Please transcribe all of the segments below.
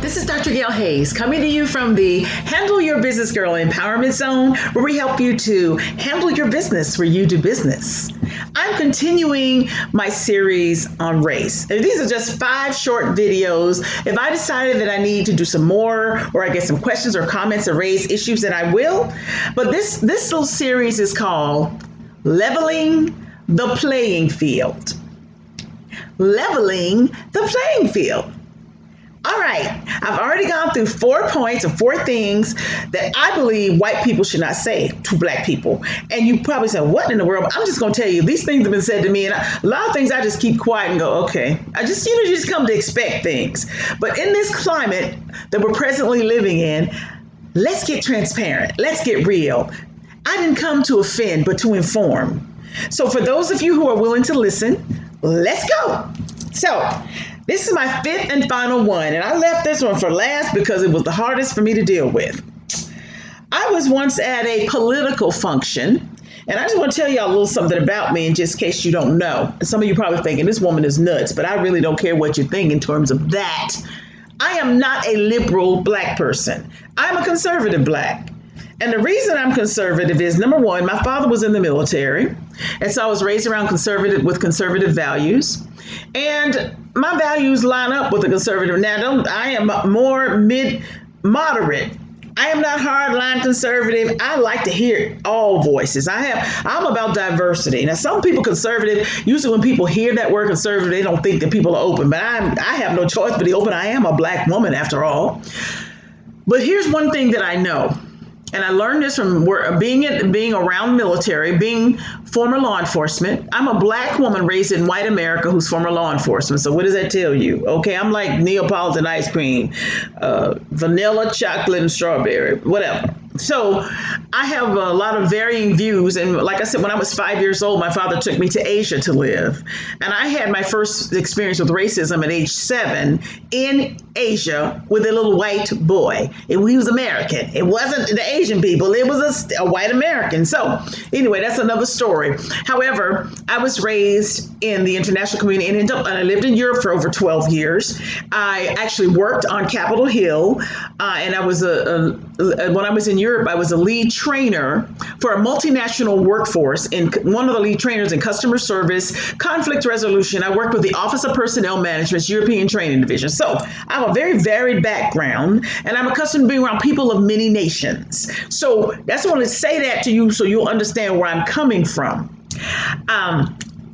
This is Dr. Gail Hayes coming to you from the Handle Your Business Girl Empowerment Zone, where we help you to handle your business where you do business. I'm continuing my series on race. And these are just 5 short videos. If I decided that I need to do some more, or I get some questions or comments or raise issues, then I will. But this little series is called Leveling the Playing Field. Leveling the playing field. All right, I've already gone through 4 points or 4 things that I believe white people should not say to black people. And you probably say, what in the world? I'm just going to tell you, these things have been said to me, and a lot of things I just keep quiet and go, okay. I just, you just come to expect things. But in this climate that we're presently living in, let's get transparent. Let's get real. I didn't come to offend, but to inform. So for those of you who are willing to listen, let's go. So this is my 5th and final one, and I left this one for last because it was the hardest for me to deal with. I was once at a political function, and I just want to tell y'all a little something about me in just case you don't know. And some of you probably thinking this woman is nuts, but I really don't care what you think in terms of that. I am not a liberal black person. I'm a conservative black. And the reason I'm conservative is, number one, my father was in the military. And so I was raised around conservative values. And my values line up with the conservative. Now, I am more moderate. I am not hardline conservative. I like to hear all voices. I'm about diversity. Now, some people conservative, usually when people hear that word conservative, they don't think that people are open. But I have no choice but to be open. I am a black woman after all. But here's one thing that I know. And I learned this from being around military, being former law enforcement. I'm a black woman raised in white America who's former law enforcement. So what does that tell you? Okay, I'm like Neapolitan ice cream, vanilla, chocolate, and strawberry, whatever. So I have a lot of varying views. And like I said, when I was 5 years old, my father took me to Asia to live. And I had my first experience with racism at age 7 in Asia with a little white boy. He was American. It wasn't the Asian people. It was a white American. So anyway, that's another story. However, I was raised in the international community and I lived in Europe for over 12 years. I actually worked on Capitol Hill. And I was when I was in Europe, I was a lead trainer for a multinational workforce, one of the lead trainers in customer service, conflict resolution. I worked with the Office of Personnel Management's European Training Division. So I have a very varied background, and I'm accustomed to being around people of many nations. So that's why I want to say that to you so you'll understand where I'm coming from.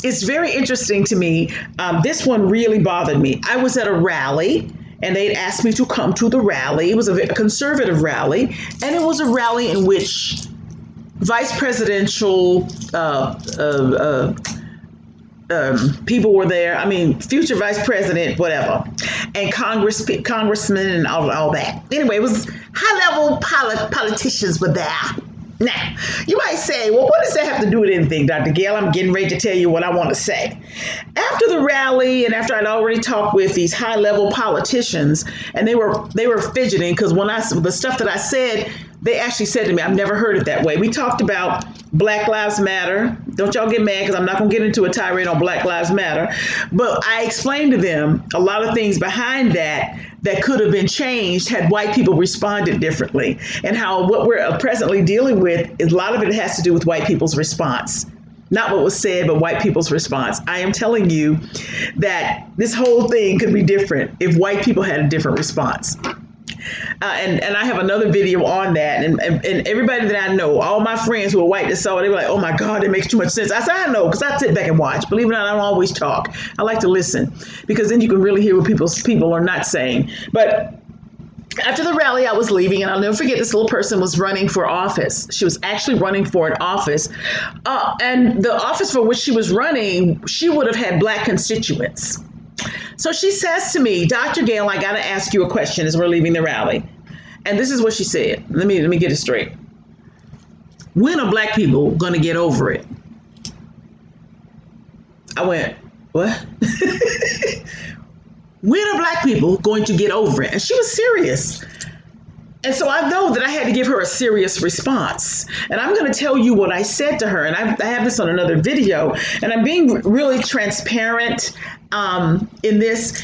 It's very interesting to me. This one really bothered me. I was at a rally, and they'd asked me to come to the rally. It was a conservative rally, and it was a rally in which vice presidential people were there. I mean, future vice president, whatever, and congressmen and all that. Anyway, it was high-level politicians were there. Now, you might say, well, what does that have to do with anything, Dr. Gail? I'm getting ready to tell you what I want to say. After the rally and after I'd already talked with these high-level politicians, and they were fidgeting because the stuff that I said, they actually said to me, I've never heard it that way. We talked about Black Lives Matter. Don't y'all get mad because I'm not going to get into a tirade on Black Lives Matter. But I explained to them a lot of things behind that could have been changed had white people responded differently, and how what we're presently dealing with, a lot of it has to do with white people's response. Not what was said, but white people's response. I am telling you that this whole thing could be different if white people had a different response. And I have another video on that, and everybody that I know, all my friends who are white that saw it, they were like, oh my God, it makes too much sense. I said, I know, because I sit back and watch. Believe it or not, I don't always talk. I like to listen, because then you can really hear what people are not saying. But after the rally, I was leaving, and I'll never forget, this little person was running for office. She was actually running for an office. And the office for which she was running, she would have had black constituents. So she says to me, Dr. Gail, I got to ask you a question as we're leaving the rally. And this is what she said. Let me get it straight. When are black people going to get over it? I went, what? When are black people going to get over it? And she was serious. And so I know that I had to give her a serious response. And I'm going to tell you what I said to her. And I have this on another video. And I'm being really transparent in this.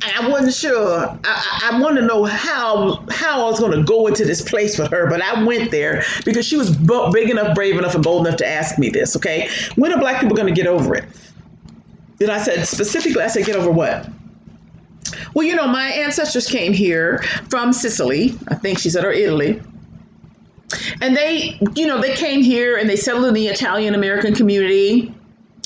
I wasn't sure. I wanted to know how I was going to go into this place with her, but I went there because she was big enough, brave enough, and bold enough to ask me this. Okay, when are black people going to get over it? Then I said specifically, I said, get over what? Well, my ancestors came here from Sicily, I think she said, or Italy. And they came here and they settled in the Italian American community.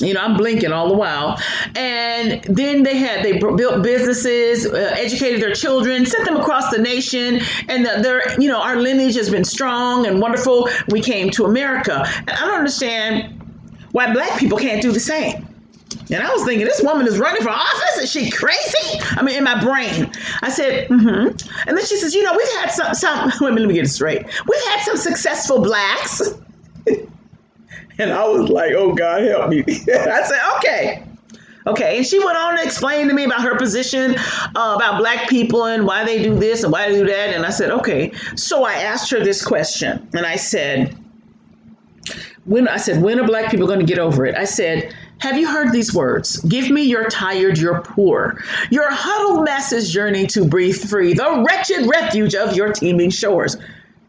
I'm blinking all the while. And then they built businesses, educated their children, sent them across the nation. And our lineage has been strong and wonderful. We came to America. And I don't understand why black people can't do the same. And I was thinking, this woman is running for office. Is she crazy? I mean, in my brain, I said, mm-hmm. And then she says, we've had some, let me get it straight. We've had some successful blacks. And I was like, oh, God, help me. I said, okay. Okay. And she went on to explain to me about her position about black people and why they do this and why they do that. And I said, okay. So I asked her this question. And I said, when are black people going to get over it? I said, have you heard these words? Give me your tired, your poor, your huddled masses journey to breathe free, the wretched refuge of your teeming shores.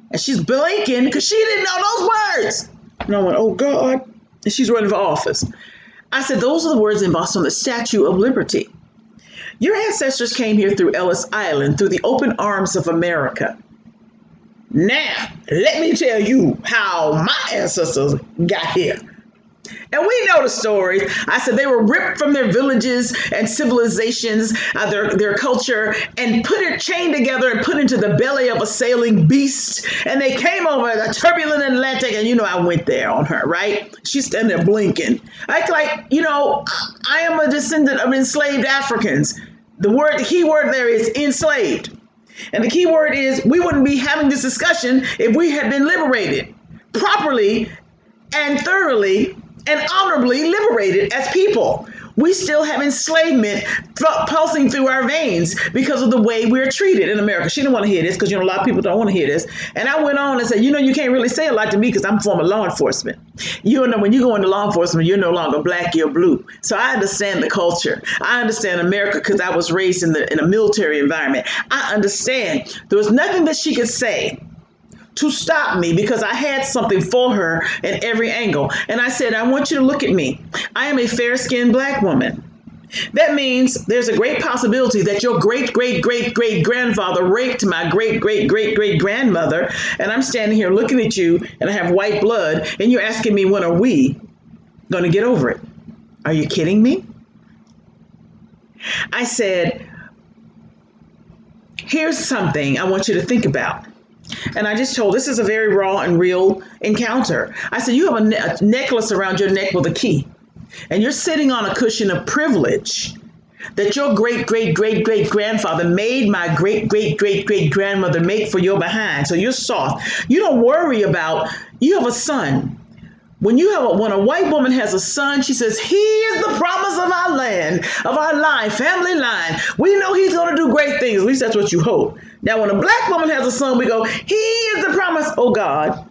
And she's blinking because she didn't know those words. And I went, oh, God. And she's running for office. I said, those are the words embossed on the Statue of Liberty. Your ancestors came here through Ellis Island, through the open arms of America. Now, let me tell you how my ancestors got here. And we know the stories. I said they were ripped from their villages and civilizations, their culture, and chained together and put into the belly of a sailing beast. And they came over the turbulent Atlantic, and I went there on her, right? She's standing there blinking. I am a descendant of enslaved Africans. The key word there is enslaved. And the key word is we wouldn't be having this discussion if we had been liberated properly and thoroughly and honorably liberated as people. We still have enslavement pulsing through our veins because of the way we're treated in America. She didn't want to hear this because, a lot of people don't want to hear this. And I went on and said, you can't really say a lot to me because I'm former law enforcement. When you go into law enforcement, you're no longer black, you're blue. So I understand the culture. I understand America because I was raised in a military environment. I understand. There was nothing that she could say to stop me because I had something for her in every angle. And I said, I want you to look at me. I am a fair-skinned black woman. That means there's a great possibility that your great-great-great-great-grandfather raped my great-great-great-great-grandmother. And I'm standing here looking at you and I have white blood and you're asking me, when are we going to get over it? Are you kidding me? I said, here's something I want you to think about. And I just told, this is a very raw and real encounter. I said, you have a necklace around your neck with a key, and you're sitting on a cushion of privilege that your great-great-great-great-grandfather made my great-great-great-great-grandmother make for your behind. So you're soft. You don't worry about, you have a son. When a white woman has a son, she says, he is the promise of our land, of our line, family line. We know he's going to do great things. At least that's what you hope. Now, when a black woman has a son, we go, he is the promise. Oh, God.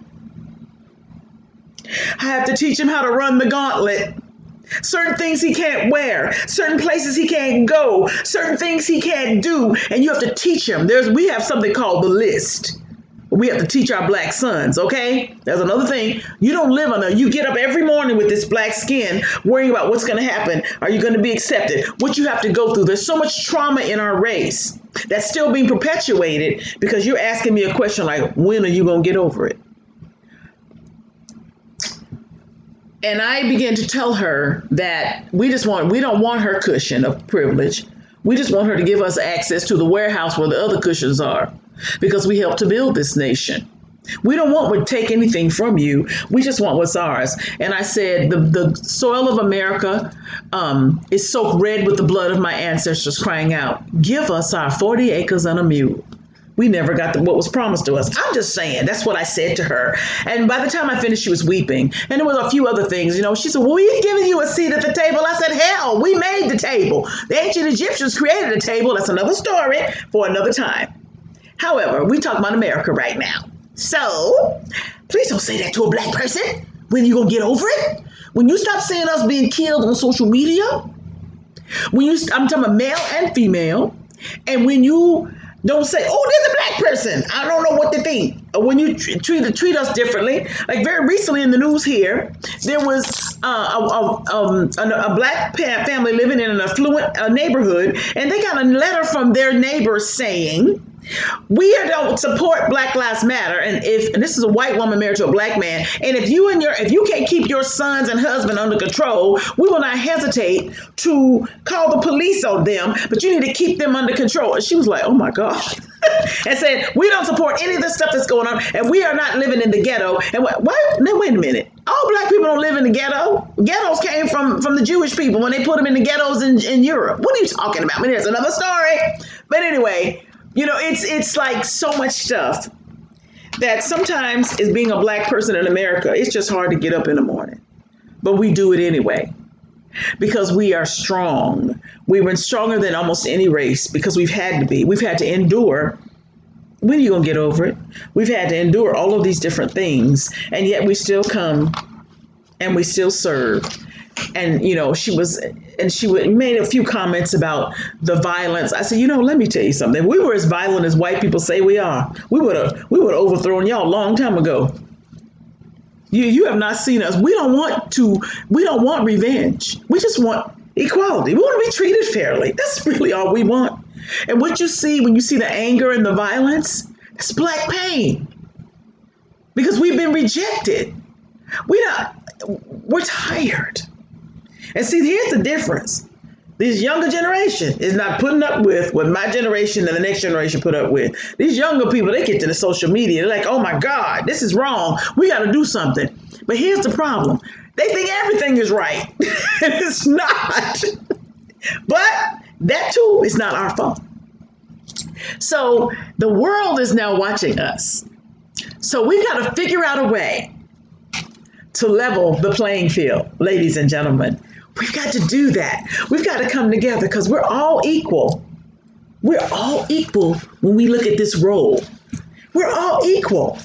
I have to teach him how to run the gauntlet. Certain things he can't wear, certain places he can't go, certain things he can't do. And you have to teach him. We have something called the list. We have to teach our black sons, okay? That's another thing. You don't live on you get up every morning with this black skin, worrying about what's going to happen. Are you going to be accepted? What you have to go through. There's so much trauma in our race that's still being perpetuated because you're asking me a question like, when are you going to get over it? And I began to tell her that we don't want her cushion of privilege. We just want her to give us access to the warehouse where the other cushions are, because we helped to build this nation. We don't want to take anything from you. We just want what's ours. And I said, the soil of America is soaked red with the blood of my ancestors crying out, give us our 40 acres and a mule. We never got what was promised to us. I'm just saying, that's what I said to her. And by the time I finished, she was weeping. And there was a few other things, She said, well, we've given you a seat at the table. I said, hell, we made the table. The ancient Egyptians created a table. That's another story for another time. However, we talk about America right now. So please don't say that to a black person. When you gonna get over it? When you stop seeing us being killed on social media? I'm talking about male and female. And when you don't say, "Oh, there's a black person, I don't know what to think," or when you treat us differently, like very recently in the news here, there was a black family living in an affluent neighborhood, and they got a letter from their neighbors saying, "We don't support Black Lives Matter, and this is a white woman married to a black man, and if you can't keep your sons and husband under control, we will not hesitate to call the police on them, but you need to keep them under control." And she was like, "Oh my God." And said, "We don't support any of the stuff that's going on, and we are not living in the ghetto." And now wait a minute. All black people don't live in the ghetto. Ghettos came from the Jewish people when they put them in the ghettos in Europe. What are you talking about? I mean, there's another story. But anyway, it's like so much stuff that sometimes as being a black person in America, it's just hard to get up in the morning. But we do it anyway because we are strong. We've been stronger than almost any race because we've had to be. We've had to endure. When are you going to get over it? We've had to endure all of these different things, and yet we still come and we still serve. And, she made a few comments about the violence. I said, let me tell you something. If we were as violent as white people say we are, we would have overthrown y'all a long time ago. You have not seen us. We don't want revenge. We just want equality. We want to be treated fairly. That's really all we want. And what you see when you see the anger and the violence, it's black pain. Because we've been rejected. We're tired. And see, here's the difference. This younger generation is not putting up with what my generation and the next generation put up with. These younger people, they get to the social media. They're like, "Oh my God, this is wrong. We got to do something." But here's the problem. They think everything is right. And it's not. But that too is not our fault. So the world is now watching us. So we've got to figure out a way to level the playing field, ladies and gentlemen. We've got to do that. We've got to come together because we're all equal. We're all equal when we look at this role. We're all equal.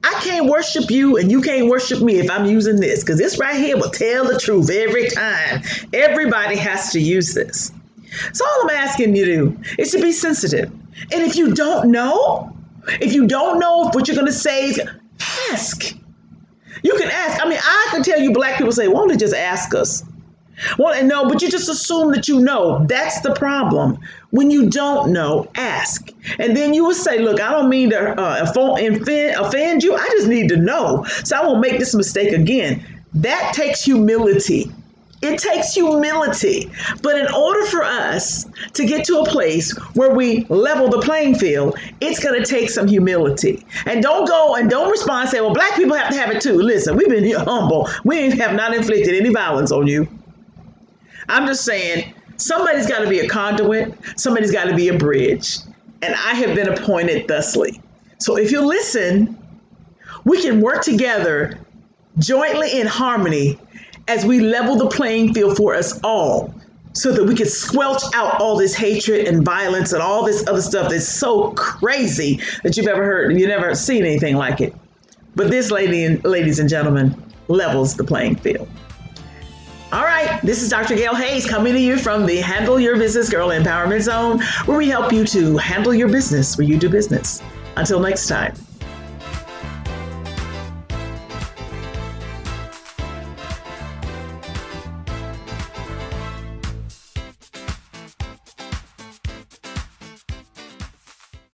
I can't worship you and you can't worship me if I'm using this, because this right here will tell the truth every time. Everybody has to use this. So all I'm asking you to do is to be sensitive. And if you don't know if what you're going to say, ask. You can ask. I mean, I can tell you black people say, "Why don't you just ask us?" Well, no, but you just assume that you know. That's the problem. When you don't know, ask. And then you will say, "Look, I don't mean to offend you. I just need to know so I won't make this mistake again." That takes humility. It takes humility. But in order for us to get to a place where we level the playing field, it's going to take some humility. And don't respond and say, "Well, black people have to have it too." Listen, we've been here humble. We have not inflicted any violence on you. I'm just saying, somebody's got to be a conduit. Somebody's got to be a bridge. And I have been appointed thusly. So if you listen, we can work together jointly in harmony as we level the playing field for us all, so that we can squelch out all this hatred and violence and all this other stuff that's so crazy that you've ever heard and you've never seen anything like it. But this, ladies and gentlemen, levels the playing field. All right, this is Dr. Gail Hayes coming to you from the Handle Your Business Girl Empowerment Zone, where we help you to handle your business where you do business. Until next time.